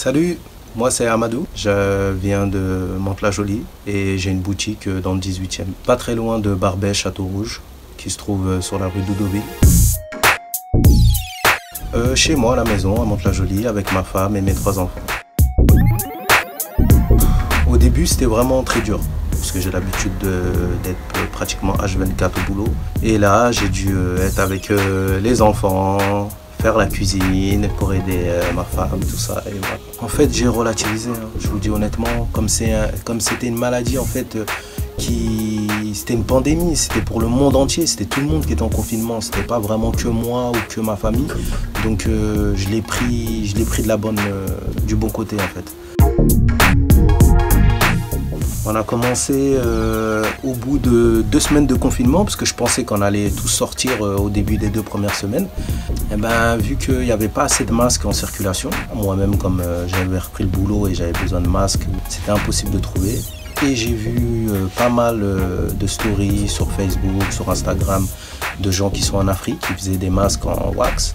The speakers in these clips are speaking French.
Salut, moi c'est Amadou, je viens de Mantes-la-Jolie et j'ai une boutique dans le 18e, pas très loin de Barbès, Château-Rouge, qui se trouve sur la rue d'Oudoville. Chez moi à la maison, à Mantes-la-Jolie, avec ma femme et mes 3 enfants. Au début c'était vraiment très dur, parce que j'ai l'habitude d'être pratiquement H24 au boulot. Et là j'ai dû être avec les enfants, faire la cuisine pour aider ma femme, tout ça. Et voilà. En fait, j'ai relativisé, hein. Je vous dis honnêtement, comme c'était une maladie en fait, c'était une pandémie, c'était pour le monde entier, c'était tout le monde qui était en confinement, c'était pas vraiment que moi ou que ma famille. Donc je l'ai pris du bon côté en fait. On a commencé au bout de 2 semaines de confinement, parce que je pensais qu'on allait tous sortir au début des 2 premières semaines. Et ben, vu qu'il n'y avait pas assez de masques en circulation, moi-même comme j'avais repris le boulot et j'avais besoin de masques, c'était impossible de trouver. Et j'ai vu pas mal de stories sur Facebook, sur Instagram, de gens qui sont en Afrique, qui faisaient des masques en wax.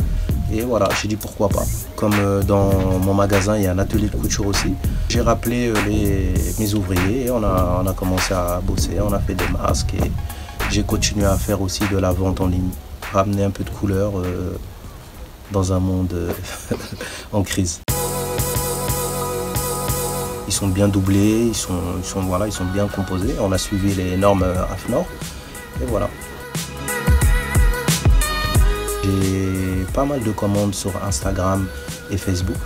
Et voilà, j'ai dit pourquoi pas. Comme dans mon magasin, il y a un atelier de couture aussi. J'ai rappelé mes ouvriers et on a commencé à bosser. On a fait des masques et j'ai continué à faire aussi de la vente en ligne. Ramener un peu de couleur dans un monde en crise. Ils sont bien doublés, ils sont bien composés. On a suivi les normes AFNOR et voilà. J'ai pas mal de commandes sur Instagram et Facebook.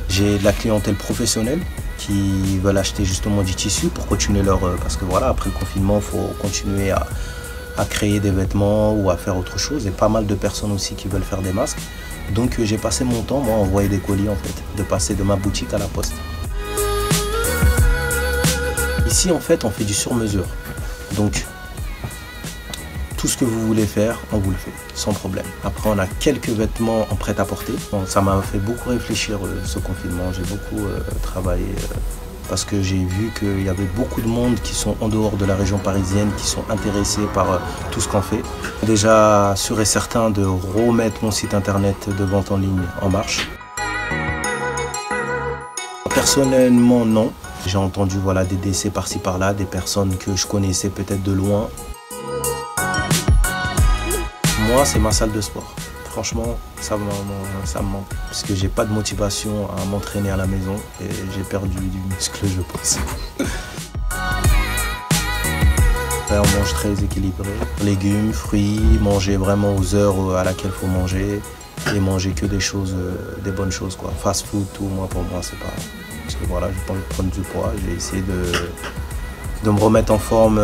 J'ai de la clientèle professionnelle qui veulent acheter justement du tissu pour continuer parce que voilà, après le confinement, il faut continuer à créer des vêtements ou à faire autre chose. Et pas mal de personnes aussi qui veulent faire des masques. Donc j'ai passé mon temps, moi, à envoyer des colis en fait, de passer de ma boutique à la poste. Ici, en fait, on fait du sur-mesure. Donc, tout ce que vous voulez faire, on vous le fait, sans problème. Après, on a quelques vêtements en prêt-à-porter. Bon, ça m'a fait beaucoup réfléchir ce confinement. J'ai beaucoup travaillé parce que j'ai vu qu'il y avait beaucoup de monde qui sont en dehors de la région parisienne, qui sont intéressés par tout ce qu'on fait. Déjà, sûr et certain de remettre mon site internet de vente en ligne en marche. Personnellement, non. J'ai entendu voilà, des décès par-ci par-là, des personnes que je connaissais peut-être de loin. Moi, c'est ma salle de sport. Franchement, ça me manque. Parce que j'ai pas de motivation à m'entraîner à la maison et j'ai perdu du muscle, je pense. On mange très équilibré. Légumes, fruits, manger vraiment aux heures à laquelle il faut manger. Et manger que des bonnes choses, quoi. Fast food, tout, pour moi, c'est pas... Parce que voilà, j'ai pas envie de prendre du poids. J'ai essayé de me remettre en forme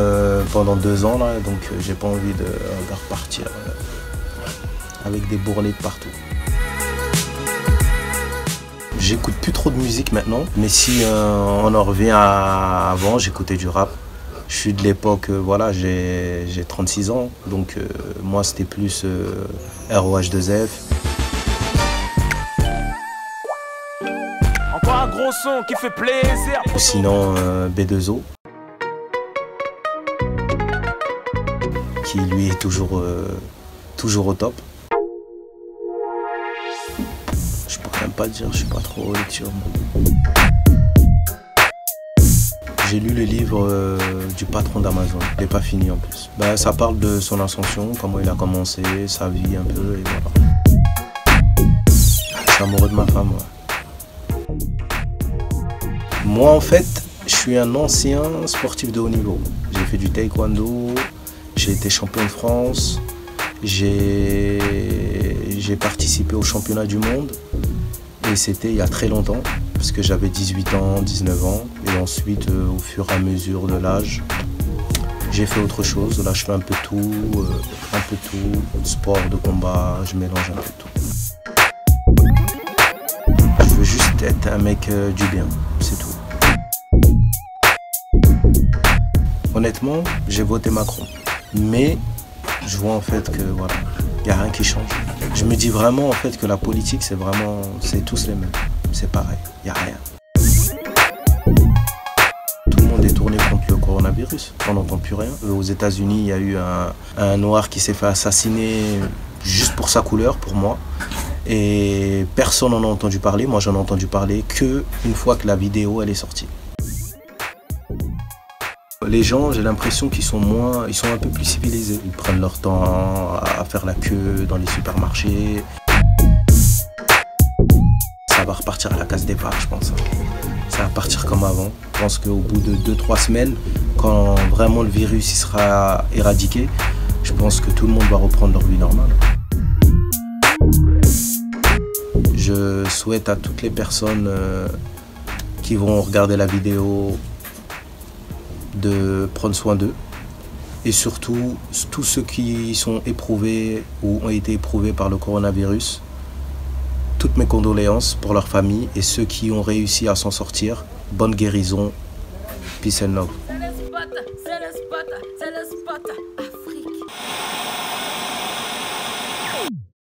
pendant 2 ans, là, donc j'ai pas envie de repartir avec des bourrelets de partout. J'écoute plus trop de musique maintenant, mais si on en revient à avant, j'écoutais du rap. Je suis de l'époque, voilà, j'ai 36 ans, donc moi c'était plus ROH2F. Encore un gros son qui fait plaisir. Ou sinon B2O, qui lui est toujours au top. Je pourrais même pas dire, je suis pas trop lecture. J'ai lu le livre du patron d'Amazon, je l'ai pas fini en plus. Ben, ça parle de son ascension, comment il a commencé, sa vie un peu, et voilà. Je suis amoureux de ma femme, ouais. Moi en fait, je suis un ancien sportif de haut niveau. J'ai fait du taekwondo, j'ai été champion de France, j'ai participé au championnat du monde et c'était il y a très longtemps parce que j'avais 18 ans, 19 ans et ensuite au fur et à mesure de l'âge, j'ai fait autre chose. Là je fais un peu tout, sport, de combat, je mélange un peu tout. Je veux juste être un mec du bien, c'est tout. Honnêtement, j'ai voté Macron, mais je vois en fait que voilà, il n'y a rien qui change. Je me dis vraiment en fait que la politique c'est tous les mêmes, c'est pareil, il n'y a rien. Tout le monde est tourné contre le coronavirus, on n'entend plus rien. Aux États-Unis, il y a eu un noir qui s'est fait assassiner juste pour sa couleur, pour moi. Et personne n'en a entendu parler. Moi, j'en ai entendu parler qu'une fois que la vidéo elle est sortie. Les gens, j'ai l'impression qu'ils sont un peu plus civilisés. Ils prennent leur temps à faire la queue dans les supermarchés. Ça va repartir à la case départ, je pense. Ça va partir comme avant. Je pense qu'au bout de 2-3 semaines, quand vraiment le virus il sera éradiqué, je pense que tout le monde va reprendre leur vie normale. Je souhaite à toutes les personnes qui vont regarder la vidéo de prendre soin d'eux et surtout tous ceux qui sont éprouvés ou ont été éprouvés par le coronavirus. Toutes mes condoléances pour leur famille et ceux qui ont réussi à s'en sortir. Bonne guérison. Peace and love. C'est le spot.